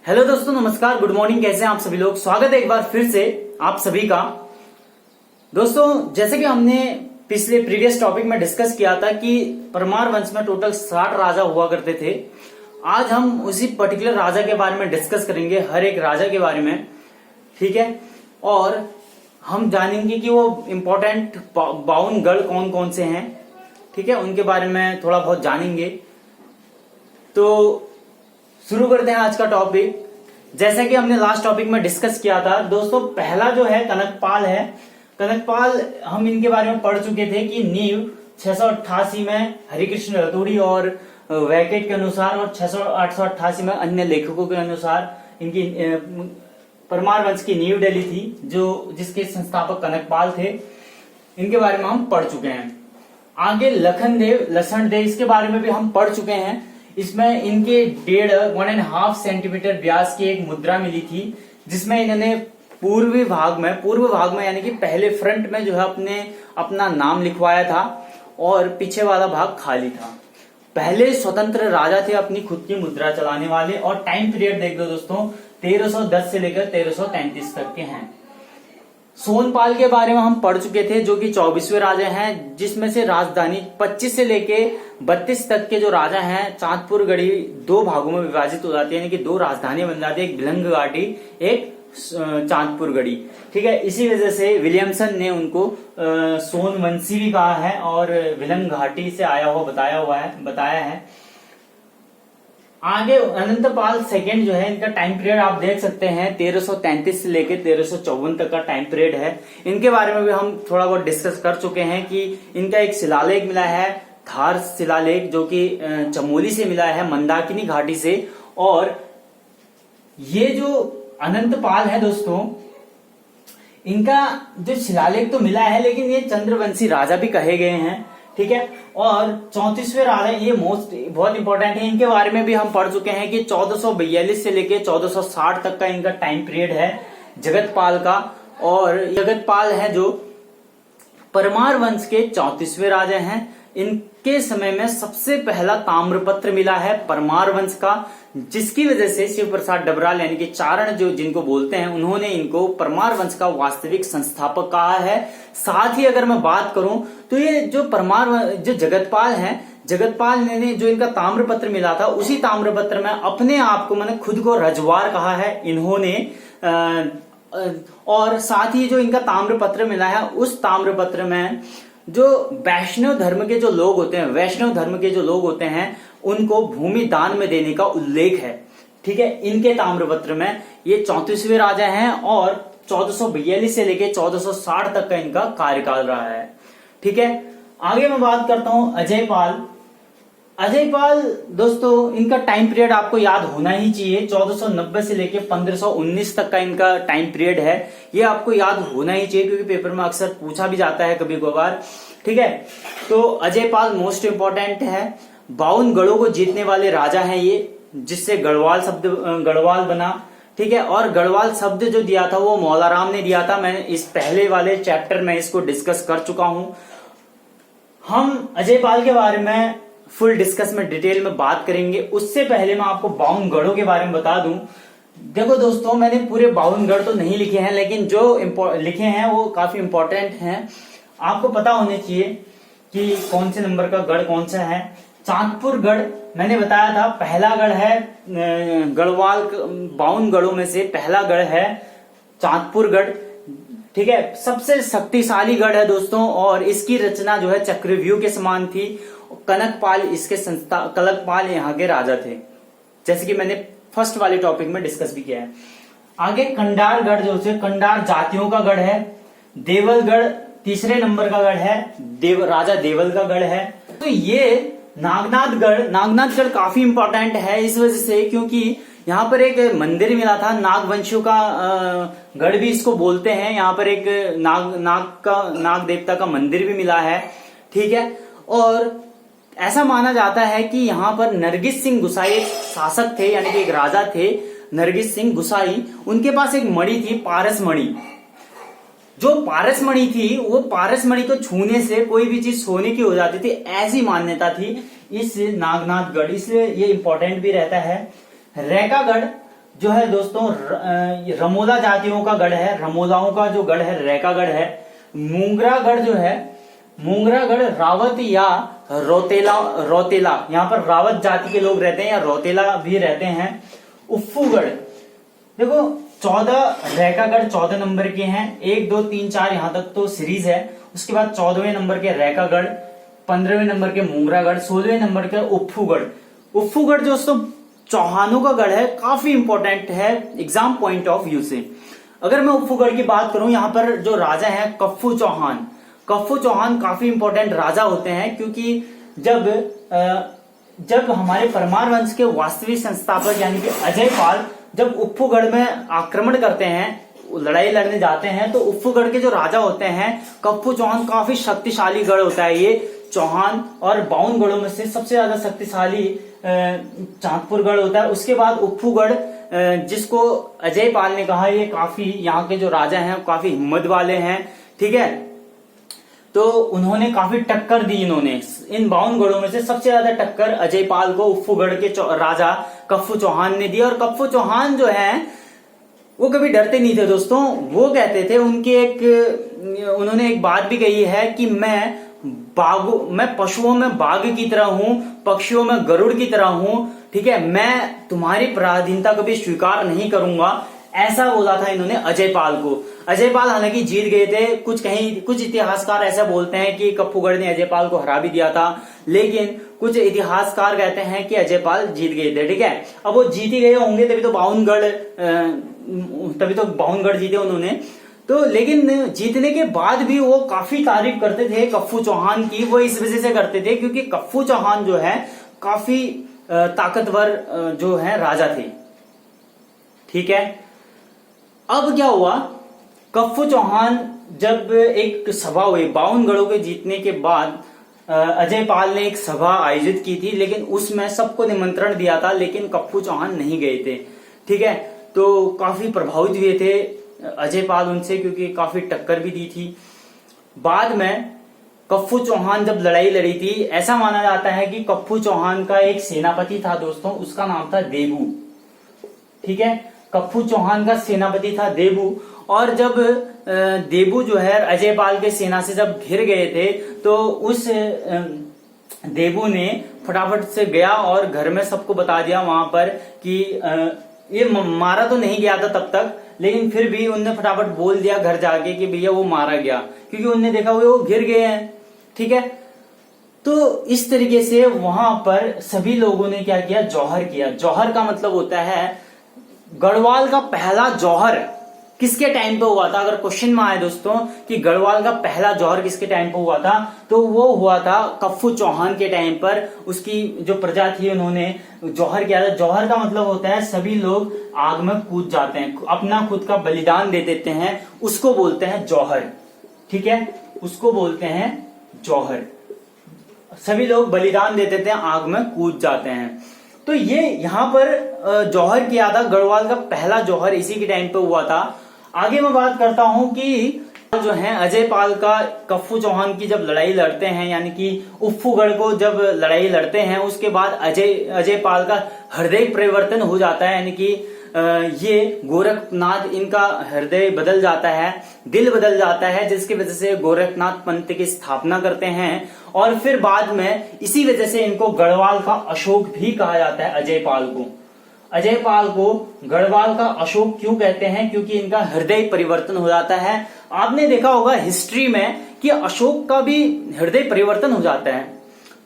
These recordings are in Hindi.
हेलो दोस्तों, नमस्कार, गुड मॉर्निंग। कैसे हैं आप सभी लोग? स्वागत है एक बार फिर से आप सभी का। दोस्तों, जैसे कि हमने पिछले प्रीवियस टॉपिक में डिस्कस किया था कि परमार वंश में टोटल 60 राजा हुआ करते थे। आज हम उसी पर्टिकुलर राजा के बारे में डिस्कस करेंगे, हर एक राजा के बारे में, ठीक है। और हम जानेंगे कि वो इम्पोर्टेंट 52 गढ़ कौन कौन से हैं, ठीक है, उनके बारे में थोड़ा बहुत जानेंगे। तो शुरू करते हैं आज का टॉपिक। जैसा कि हमने लास्ट टॉपिक में डिस्कस किया था दोस्तों, पहला जो है कनकपाल है। कनकपाल हम इनके बारे में पढ़ चुके थे कि नींव 688 में हरिकृष्ण रतूड़ी और वैकेट के अनुसार और 888 में अन्य लेखकों के अनुसार इनकी परमार वंश की नींव डली थी, जो जिसके संस्थापक कनकपाल थे। इनके बारे में हम पढ़ चुके हैं। आगे लखन देव, इसके बारे में भी हम पढ़ चुके हैं। इसमें इनके 1.5 सेंटीमीटर व्यास की एक मुद्रा मिली थी, जिसमें इन्होंने पूर्व भाग में यानी कि पहले फ्रंट में जो है अपना नाम लिखवाया था और पीछे वाला भाग खाली था। पहले स्वतंत्र राजा थे अपनी खुद की मुद्रा चलाने वाले। और टाइम पीरियड देख लो दोस्तों, 1310 से लेकर 1333 तक के हैं। सोनपाल के बारे में हम पढ़ चुके थे, जो कि 24वें राजा हैं, जिसमें से राजधानी 25 से लेके 32 तक के जो राजा हैं, चांदपुर गढ़ी 2 भागों में विभाजित हो जाती है, यानी कि 2 राजधानियां बन जाती है, एक भिलंग घाटी, एक चांदपुर गढ़ी, ठीक है। इसी वजह से विलियमसन ने उनको सोनवंशी भी कहा है और भिलंग घाटी से आया हुआ बताया है। आगे अनंतपाल सेकेंड जो है, इनका टाइम पीरियड आप देख सकते हैं 1333 से लेकर 1354 तक का टाइम पीरियड है। इनके बारे में भी हम थोड़ा बहुत डिस्कस कर चुके हैं कि इनका एक शिलालेख मिला है, धार शिलालेख, जो कि चमोली से मिला है, मंदाकिनी घाटी से। और ये जो अनंतपाल है दोस्तों, इनका जो शिलालेख तो मिला है, लेकिन ये चंद्रवंशी राजा भी कहे गए हैं, ठीक है। और 34वें राजा, ये बहुत इंपॉर्टेंट है। इनके बारे में भी हम पढ़ चुके हैं कि 1442 से लेके 1460 तक का इनका टाइम पीरियड है जगतपाल का। और जगतपाल है जो परमार वंश के 34वें राजा हैं। इनके समय में सबसे पहला ताम्रपत्र मिला है परमार वंश का, जिसकी वजह से शिव प्रसाद डबराल यानी कि चारण जो जिनको बोलते हैं, उन्होंने इनको परमार वंश का वास्तविक संस्थापक कहा है। साथ ही अगर मैं बात करूं तो ये जो जगतपाल हैं, जगतपाल ने जो इनका ताम्रपत्र मिला था, उसी ताम्रपत्र में अपने आप को, मैंने खुद को रजवार कहा है इन्होंने। और साथ ही जो इनका ताम्रपत्र मिला है, उस ताम्रपत्र में जो वैष्णव धर्म के जो लोग होते हैं, उनको भूमि दान में देने का उल्लेख है, ठीक है। इनके ताम्रपत्र में ये 34वें राजा हैं और 1442 से लेके 1460 तक का इनका कार्यकाल रहा है, ठीक है। आगे मैं बात करता हूं अजयपाल दोस्तों, इनका टाइम पीरियड आपको याद होना ही चाहिए। 1490 से लेके 1519 तक का इनका टाइम पीरियड है। ये आपको याद होना ही चाहिए, क्योंकि पेपर में अक्सर पूछा भी जाता है कभी कभार, ठीक है। तो अजयपाल मोस्ट इंपॉर्टेंट है। 52 गढ़ों को जीतने वाले राजा हैं ये, जिससे गढ़वाल बना, ठीक है। और गढ़वाल शब्द जो दिया था वो मौलाराम ने दिया था। मैंने इस पहले वाले चैप्टर में इसको डिस्कस कर चुका हूं। हम अजयपाल के बारे में फुल डिस्कस में डिटेल में बात करेंगे। उससे पहले मैं आपको 52 गढ़ों के बारे में बता दूं। देखो दोस्तों, मैंने पूरे 52 गढ़ तो नहीं लिखे हैं, लेकिन जो लिखे हैं वो काफी इंपॉर्टेंट हैं। आपको पता होने चाहिए कि कौन से नंबर का गढ़ कौन सा है। चांदपुर गढ़ मैंने बताया था, पहला गढ़ है गढ़वाल। 52 गढ़ों में से पहला गढ़ है चांदपुर गढ़, ठीक है। सबसे शक्तिशाली गढ़ है दोस्तों, और इसकी रचना जो है चक्रव्यूह के समान थी। कनकपाल यहाँ के राजा थे, जैसे कि मैंने फर्स्ट वाले टॉपिक में डिस्कस भी किया है। आगे कंडारगढ़, जो से कंडार जातियों का गढ़ है। देवलगढ़ तीसरे नंबर का गढ़ है, राजा देवल का गढ़ है। तो ये नागनाथगढ़ काफी इंपॉर्टेंट है इस वजह से, क्योंकि यहाँ पर एक मंदिर मिला था, नागवंशियों का गढ़ भी इसको बोलते हैं। यहाँ पर एक नाग देवता का मंदिर भी मिला है, ठीक है। और ऐसा माना जाता है कि यहाँ पर नरगिस सिंह गुसाई एक शासक थे, यानी कि एक राजा थे नरगिस सिंह गुसाई। उनके पास एक मणि थी, पारस मणि। जो पारस मणि थी, वो पारस मणि को छूने से कोई भी चीज सोने की हो जाती थी, ऐसी मान्यता थी इस नागनाथगढ़, इसलिए ये इंपॉर्टेंट भी रहता है। रैकागढ़ जो है दोस्तों रमोला जातियों का गढ़ है, रमोलाओं का जो गढ़ है रैकागढ़ है। मूंगरागढ़ जो है, मूंगरागढ़ रावत या रौतेला, यहाँ पर रावत जाति के लोग रहते हैं या रौतेला भी रहते हैं। उफ्फूगढ़, देखो 14 रैकागढ़ 14 नंबर के हैं, 1 2 3 4 यहाँ तक तो सीरीज है। उसके बाद 14वें नंबर के रैकागढ़, 15वें नंबर के मूंगरागढ़, 16वें नंबर के उफ्फूगढ़। उफ्फूगढ़ दोस्तों चौहानों का गढ़ है, काफी इंपॉर्टेंट है एग्जाम पॉइंट ऑफ व्यू से। अगर मैं उफ्फूगढ़ की बात करूं, यहाँ पर जो राजा है कप्फू चौहान, कप्फू चौहान काफी इंपॉर्टेंट राजा होते हैं, क्योंकि जब हमारे परमार वंश के वास्तविक संस्थापक यानी कि अजय पाल जब उफ्फूगढ़ में आक्रमण करते हैं, लड़ाई लड़ने जाते हैं, तो उफ्फूगढ़ के जो राजा होते हैं कप्फू चौहान, काफी शक्तिशाली गढ़ होता है ये चौहान, और 52 गढ़ों में से सबसे ज्यादा शक्तिशाली चांदपुर गढ़ होता है। उसके बाद उफ्फूगढ़, जिसको अजय पाल ने कहा ये काफी, यहाँ के जो राजा हैं काफी हिम्मत वाले हैं, ठीक है, तो उन्होंने काफी टक्कर दी। इन्होंने इन 52 गढ़ों में से सबसे ज्यादा टक्कर अजय पाल को उफ्फूगढ़ के राजा कप्फू चौहान ने दी। और कप्फू चौहान जो है वो कभी डरते नहीं थे दोस्तों, वो कहते थे, उन्होंने एक बात भी कही है कि मैं पशुओं में बाघ की तरह हूं, पक्षियों में गरुड़ की तरह हूं, ठीक है, मैं तुम्हारी पराधीनता कभी स्वीकार नहीं करूंगा, ऐसा बोला था इन्होंने अजय पाल को। अजय पाल हालांकि जीत गए थे, कुछ इतिहासकार ऐसा बोलते हैं कि कप्फूगढ़ ने अजय पाल को हरा भी दिया था, लेकिन कुछ इतिहासकार कहते हैं कि अजय पाल जीत गए थे, ठीक है। अब वो जीत ही गए होंगे तभी तो 52 गढ़ जीते उन्होंने, तो लेकिन जीतने के बाद भी वो काफी तारीफ करते थे कप्फू चौहान की। वो इस वजह से करते थे क्योंकि कप्फू चौहान जो है काफी ताकतवर जो है राजा थे, ठीक है। अब क्या हुआ, कप्फू चौहान जब एक सभा हुई 52 गढ़ों के जीतने के बाद, अजय पाल ने एक सभा आयोजित की थी, लेकिन उसमें सबको निमंत्रण दिया था, लेकिन कप्फू चौहान नहीं गए थे, ठीक है। तो काफी प्रभावित हुए थे अजय पाल उनसे, क्योंकि काफी टक्कर भी दी थी। बाद में कप्फू चौहान जब लड़ाई लड़ी थी, ऐसा माना जाता है कि कप्फू चौहान का एक सेनापति था दोस्तों, उसका नाम था देबू, ठीक है। कप्फू चौहान का सेनापति था देबू, और जब देबू जो है अजय पाल के सेना से जब घिर गए थे, तो उस देबू ने फटाफट से गया और घर में सबको बता दिया वहां पर कि ये मारा तो नहीं गया था तब तक, लेकिन फिर भी उनने फटाफट बोल दिया घर जाके कि भैया वो मारा गया, क्योंकि उनने देखा वो घिर गए हैं, ठीक है। तो इस तरीके से वहां पर सभी लोगों ने क्या किया, जौहर किया। जौहर का मतलब होता है, गढ़वाल का पहला जौहर किसके टाइम पे हुआ था? अगर क्वेश्चन में आए दोस्तों कि गढ़वाल का पहला जौहर किसके टाइम पे हुआ था, तो वो हुआ था कप्फू चौहान के टाइम पर। उसकी जो प्रजा थी उन्होंने जौहर किया था। जौहर का मतलब होता है सभी लोग आग में कूद जाते हैं, अपना खुद का बलिदान दे देते हैं, उसको बोलते हैं जौहर, ठीक है, उसको बोलते हैं जौहर। सभी लोग बलिदान दे देते हैं, आग में कूद जाते हैं। तो ये यहाँ पर जौहर किया था, गढ़वाल का पहला जौहर इसी के टाइम पे हुआ था। आगे मैं बात करता हूं कि जो है अजय पाल का कप्फू चौहान की जब लड़ाई लड़ते हैं, यानी कि उफ्फूगढ़ को जब लड़ाई लड़ते हैं, उसके बाद अजय पाल का हृदय परिवर्तन हो जाता है, यानी कि ये गोरखनाथ, इनका हृदय बदल जाता है, दिल बदल जाता है, जिसकी वजह से गोरखनाथ पंथ की स्थापना करते हैं। और फिर बाद में इसी वजह से इनको गढ़वाल का अशोक भी कहा जाता है। अजय पाल को गढ़वाल का अशोक क्यों कहते हैं? क्योंकि इनका हृदय परिवर्तन हो जाता है। आपने देखा होगा हिस्ट्री में कि अशोक का भी हृदय परिवर्तन हो जाता है,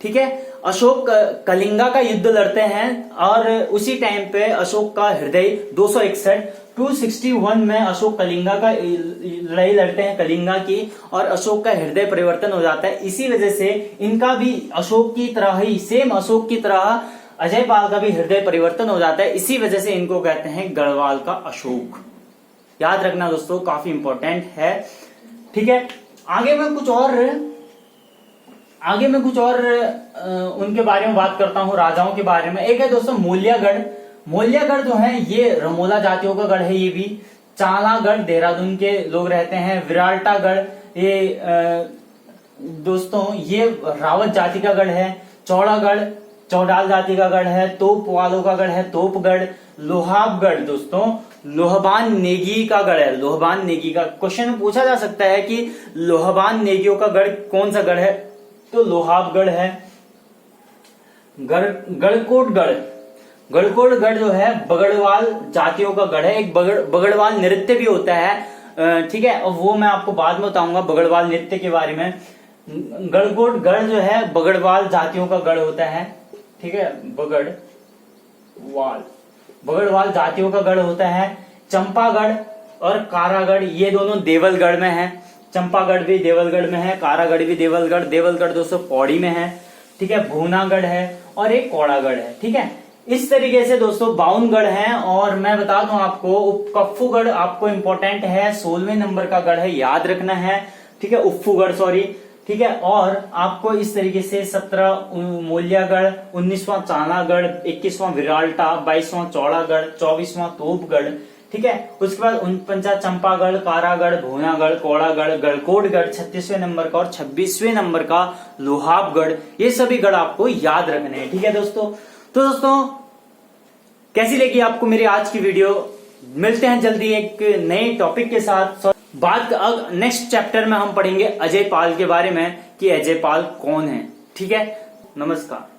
ठीक है। अशोक कलिंगा का युद्ध लड़ते हैं और उसी टाइम पे अशोक का हृदय 261 में अशोक कलिंगा का लड़ाई लड़ते हैं, कलिंगा की, और अशोक का हृदय परिवर्तन हो जाता है। इसी वजह से इनका भी अशोक की तरह ही, सेम अशोक की तरह अजय पाल का भी हृदय परिवर्तन हो जाता है। इसी वजह से इनको कहते हैं गढ़वाल का अशोक। याद रखना दोस्तों, काफी इंपॉर्टेंट है, ठीक है। आगे मैं कुछ और उनके बारे में बात करता हूं, राजाओं के बारे में। एक है दोस्तों मोलियागढ़ जो है ये रमोला जातियों का गढ़ है। ये भी चालागढ़ देहरादून के लोग रहते हैं। विराटगढ़ ये दोस्तों ये रावत जाति का गढ़ है। चौड़ागढ़ चौडाल जाति का गढ़ है, तोप वालों का गढ़ है तोपगढ़, लोहाबगढ़ दोस्तों लोहबान नेगी का गढ़ है। लोहबान नेगी का क्वेश्चन पूछा जा सकता है कि लोहबान नेगियों का गढ़ कौन सा गढ़ है, तो लोहाबगढ़ है। गढ़कोटगढ़, गढ़कोटगढ़ जो है बगड़वाल जातियों का गढ़ है। एक बगड़वाल नृत्य भी होता है, ठीक है, और वो मैं आपको बाद में बताऊंगा बगड़वाल नृत्य के बारे में। गढ़कोटगढ़ जो है बगड़वाल जातियों का गढ़ होता है, ठीक है, बगड़वाल जातियों का गढ़ होता है। चंपागढ़ और कारागढ़ ये दोनों देवलगढ़ में है। चंपागढ़ भी देवलगढ़ में है, कारागढ़ भी देवलगढ़ दोस्तों पौड़ी में है, ठीक है, भूनागढ़ है और एक कौड़ागढ़ है, ठीक है। इस तरीके से दोस्तों 52 गढ़ हैं। और मैं बता दूं आपको उपकफ्फूगढ़ आपको इंपॉर्टेंट है, 16वें नंबर का गढ़ है, याद रखना है, ठीक है, उफ्फूगढ़ सॉरी, ठीक है। और आपको इस तरीके से 17 मोलियागढ़, 19वां चानागढ़, 21वां विराल्टा, 22वां चौड़ागढ़, 24वां तोपगढ़, ठीक है। उसके बाद 49 चंपागढ़, कारागढ़, भूनागढ़, कौड़ागढ़, गढ़कोटगढ़ 36वें नंबर का और 26वें नंबर का लोहाबगढ़, ये सभी गढ़ आपको याद रखने हैं, ठीक है दोस्तों। तो दोस्तों कैसी लगी आपको मेरी आज की वीडियो? मिलते हैं जल्दी एक नए टॉपिक के साथ। बात नेक्स्ट चैप्टर में हम पढ़ेंगे अजय पाल के बारे में कि अजय पाल कौन है, ठीक है। नमस्कार।